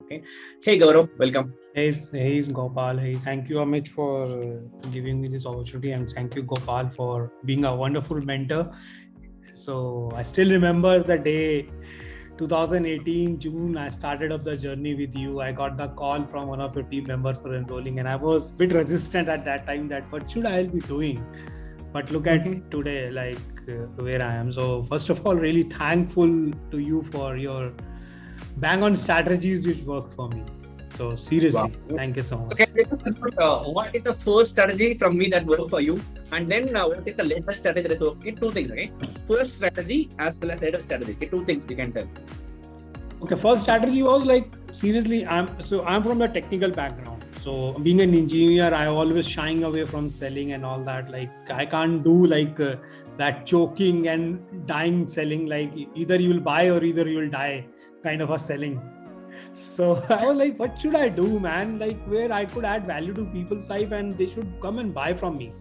Okay. Hey Gaurav, welcome. Hey, Gopal. Hey, thank you, Amit, for giving me this opportunity, and thank you, Gopal, for being a wonderful mentor. So I still remember the day, 2018 June. I started up the journey with you. I got the call from one of your team members for enrolling, and I was a bit resistant at that time. That what should I be doing? But look at today, where I am. So first of all, really thankful to you for your bang on strategies which worked for me. So seriously, thank you so much. So can you tell us about, what is the first strategy from me that worked for you, and then what is the latest strategy that is working? Two things, okay? First strategy as well as latest strategy. Okay, two things you can tell. Okay, first strategy was seriously, I'm from a technical background. So being an engineer, I always shying away from selling and all that. I can't do that choking and dying selling. Either you will buy or either you will die kind of a selling. So I was like, what should I do, man? Where I could add value to people's life and they should come and buy from me.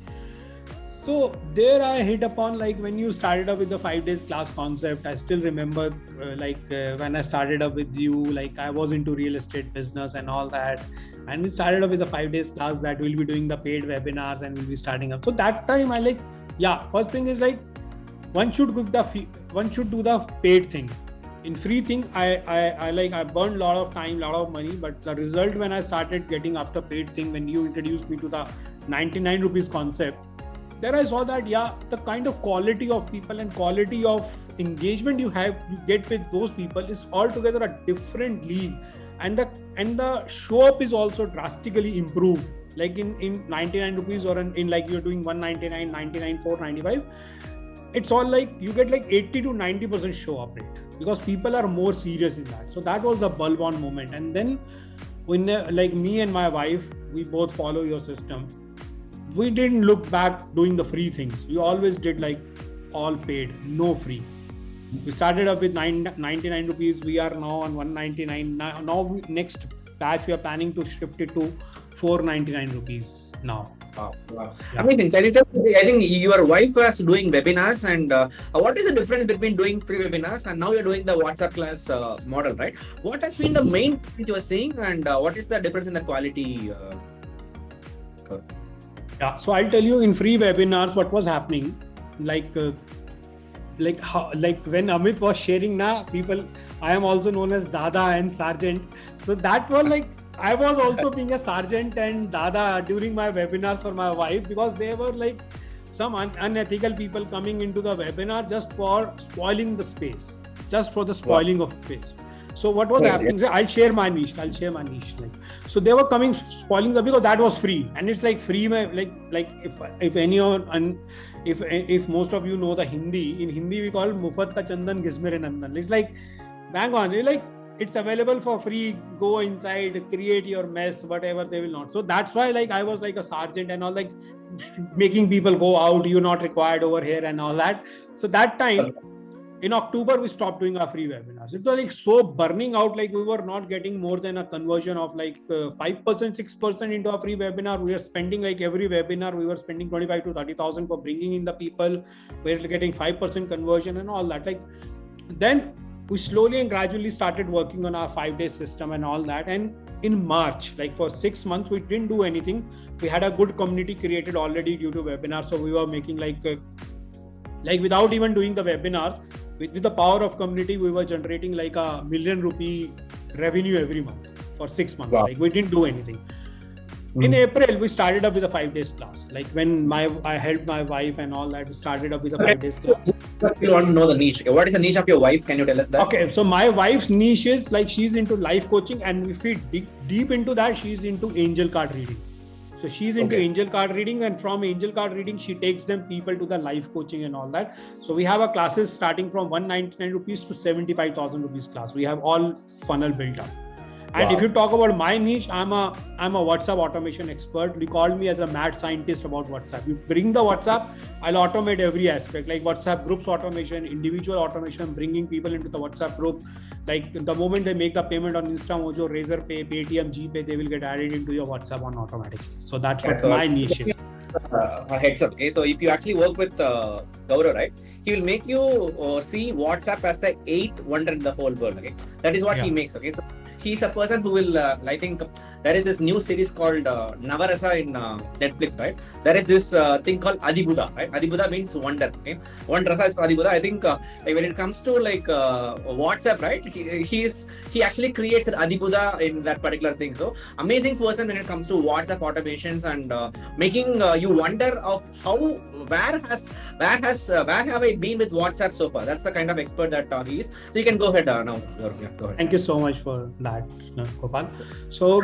So there I hit upon when you started up with the 5 days class concept. I still remember when I started up with you, I was into real estate business and all that. And we started up with the 5 days class that we'll be doing the paid webinars and we'll be starting up. So that time first thing is one should do the paid thing. In free thing, I burned a lot of time, lot of money, but the result when I started getting after paid thing, when you introduced me to the 99 rupees concept, there I saw that the kind of quality of people and quality of engagement you get with those people is altogether a different league, and the show up is also drastically improved. In 99 rupees or in you're doing 199, 99, 495, it's all you get 80 to 90% show up rate, because people are more serious in that. So that was the bulb on moment. And then when me and my wife, we both follow your system. We didn't look back doing the free things. We always did all paid, no free. We started up with 99 rupees. We are now on 199. Now next batch, we are planning to shift it to 499 rupees now. Wow. Yeah. Amazing. Can you tell me, I think your wife was doing webinars, and what is the difference between doing free webinars and now you're doing the WhatsApp class model, right? What has been the main thing you were seeing, and what is the difference in the quality? So I'll tell you in free webinars what was happening. When Amit was sharing people, I am also known as Dada and Sergeant. So that was I was also being a sergeant and Dada during my webinars for my wife, because they were some unethical people coming into the webinar just for spoiling the space, just for the spoiling of space. So what was happening? I'll share my niche. So they were coming spoiling because that was free, and it's free. If anyone, and if most of you know the Hindi, in Hindi we call Mufat ka Chandan Gismere Nandan. It's bang on. It's available for free. Go inside, create your mess, whatever. They will not. So that's why I was a sergeant and all, making people go out. You're not required over here and all that. So that time in October, we stopped doing our free webinars. It was so burning out. We were not getting more than a conversion of 5%, 6% into a free webinar. We were spending every webinar, we were spending 25 to 30,000 for bringing in the people. We were getting 5% conversion and all that. Then we slowly and gradually started working on our 5-day system and all that. And in March, for 6 months, we didn't do anything. We had a good community created already due to webinars. So we were making without even doing the webinars, with the power of community, we were generating ₹1 million revenue every month for 6 months. Wow. We didn't do anything. In April, we started up with a 5 days class. When I helped my wife and all that, we started up with a 5 days class. You want to know the niche. Okay, what is the niche of your wife? Can you tell us that? Okay, so my wife's niche is she's into life coaching, and if we dig deep into that, she's into angel card reading. So she's into angel card reading, and from angel card reading, she takes them people to the life coaching and all that. So we have our classes starting from 199 rupees to 75,000 rupees class. We have all funnel built up. And if you talk about my niche, I'm a WhatsApp automation expert. We call me as a mad scientist about WhatsApp. You bring the WhatsApp, I'll automate every aspect, WhatsApp groups automation, individual automation, bringing people into the WhatsApp group. The moment they make the payment on InstaMojo, Razorpay, Paytm, GPay, they will get added into your WhatsApp on automatically. So that's what my niche is. A heads up. Okay, so if you actually work with Gaurav, right, he will make you see WhatsApp as the 8th wonder in the whole world. Okay, that is what he makes. Okay, so he's a person who will, I think there is this new series called Navarasa in Netflix, right? There is this thing called Adibuddha, right? Adibuddha means wonder, okay? One rasa is for Adibuddha. I think like when it comes to like WhatsApp, right? He actually creates an Adibuddha in that particular thing. So amazing person when it comes to WhatsApp automations and making you wonder of how, where have I been with WhatsApp so far? That's the kind of expert that he is. So you can go ahead now. Yeah, go ahead. Thank you so much for that, Gopal. So,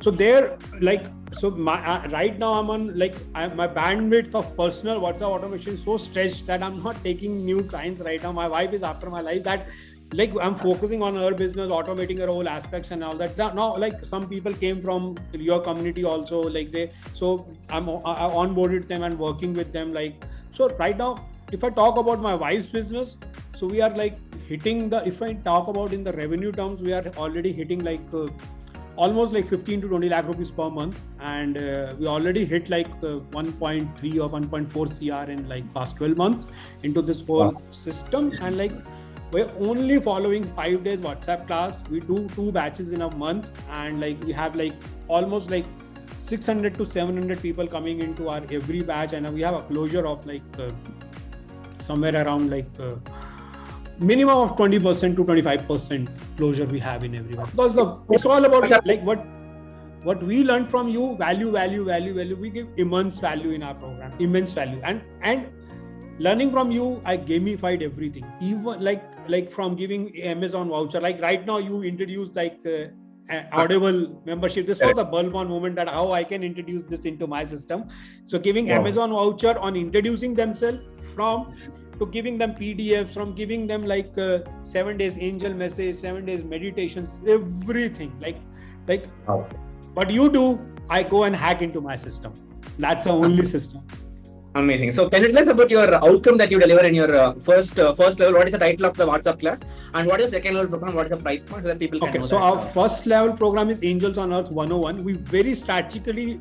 so there, like, so my right now I'm on like my bandwidth of personal WhatsApp automation is so stretched that I'm not taking new clients right now. My wife is after my life that. Like I'm focusing on her business, automating her whole aspects and all that. Now, like some people came from your community also, like I onboarded them and working with them. Like, so right now, if I talk about my wife's business, so we are like hitting if I talk about in the revenue terms, we are already hitting like almost like 15 to 20 lakh rupees per month. And we already hit like 1.3 or 1.4 CR in like past 12 months into this whole system. And like, we're only following 5 days WhatsApp class. We do 2 batches in a month, and like we have like almost like 600 to 700 people coming into our every batch, and we have a closure of like somewhere around like minimum of 20% to 25% closure we have in every batch. Because it's all about like what we learned from you, value. We give immense value in our program, immense value, and learning from you, I gamified everything. Even like from giving Amazon voucher. Like right now, you introduced like Audible membership. This was the bulb on moment that how I can introduce this into my system. So giving Amazon voucher on introducing themselves to giving them PDFs, from giving them like 7 days angel message, 7 days meditations, everything. Like what you do, I go and hack into my system. That's the only system. Amazing. So can you tell us about your outcome that you deliver in your first level? What is the title of the WhatsApp class? And what is the second level program? What is the price point so that people can know so our first level program is Angels on Earth 101. We very strategically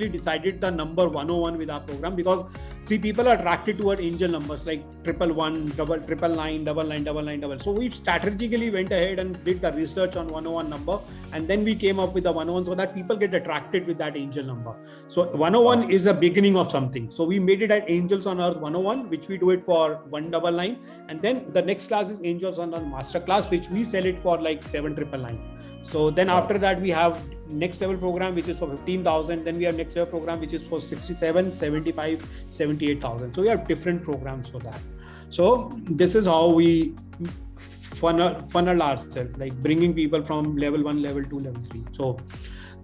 decided the number 101 with our program because see, people are attracted toward angel numbers like 111, 999, So we strategically went ahead and did the research on 101 number, and then we came up with the 101 so that people get attracted with that angel number. So 101 is a beginning of something. So we made it at Angels on Earth 101, which we do it for 199, and then the next class is Angels on Earth Master Class, which we sell it for like 799. So then after that we have next level program which is for 15,000. Then we have next level program which is for 67, 75, 78,000. So we have different programs for that. So this is how we funnel ourselves, like bringing people from level 1, level 2, level 3. So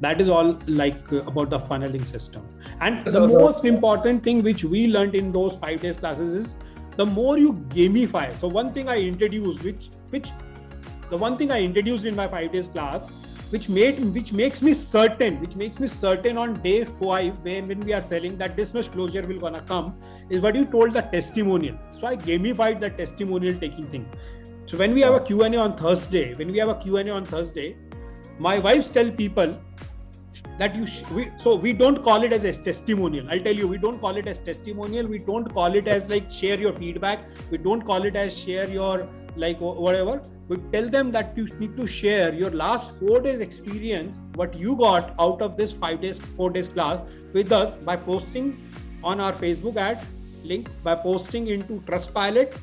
that is all like about the funneling system. And the most important thing which we learned in those 5 days classes is the more you gamify. So one thing I introduced, the one thing I introduced in my 5 days class, which makes me certain on day 5 when we are selling that this much closure will gonna come, is what you told, the testimonial. So I gamified the testimonial taking thing. So when we have a Q&A on Thursday, my wives tell people that we don't call it as a testimonial. I'll tell you, we don't call it as testimonial. We don't call it as like share your feedback. We don't call it as share your like whatever. We tell them that you need to share your last 4 days experience, what you got out of this 4 days class with us by posting on our Facebook ad link, by posting into Trustpilot,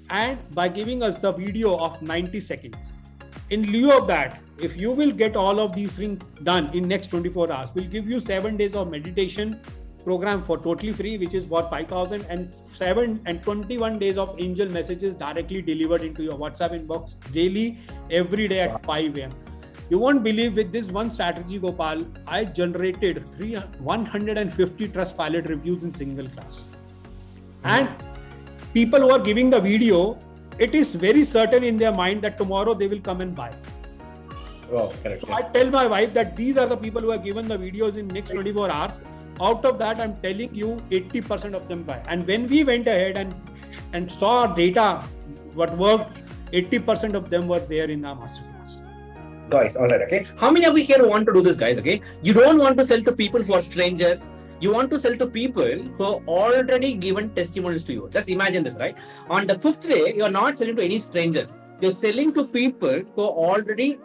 and by giving us the video of 90 seconds. In lieu of that, if you will get all of these things done in next 24 hours, we'll give you 7 days of meditation program for totally free, which is worth 5,000, and 21 days of angel messages directly delivered into your WhatsApp inbox daily, every day at 5 a.m. You won't believe, with this one strategy, Gopal, I generated 150 Trustpilot reviews in single class. And people who are giving the video, it is very certain in their mind that tomorrow they will come and buy. Oh, correct. So I tell my wife that these are the people who are given the videos in next 24 hours. Out of that, I'm telling you, 80% of them buy. And when we went ahead and saw our data, what worked, 80% of them were there in our masterclass. Guys, all right, okay. How many of you here want to do this, guys? Okay, you don't want to sell to people who are strangers. You want to sell to people who have already given testimonials to you. Just imagine this, right? On the 5th day, you are not selling to any strangers. You're selling to people who already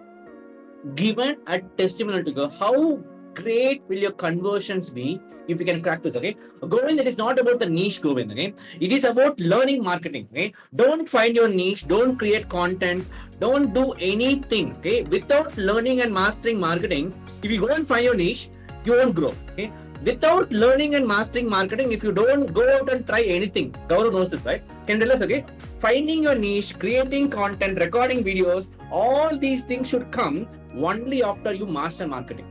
given a testimonial to go, how great will your conversions be if you can crack this? Okay, Govind, it is not about the niche, Govind. Okay, it is about learning marketing. Okay, don't find your niche, don't create content, don't do anything. Okay, without learning and mastering marketing, if you go and find your niche, you won't grow. Okay, without learning and mastering marketing, if you don't go out and try anything, Gaurav knows this, right? Can tell us, okay? Finding your niche, creating content, recording videos, all these things should come only after you master marketing.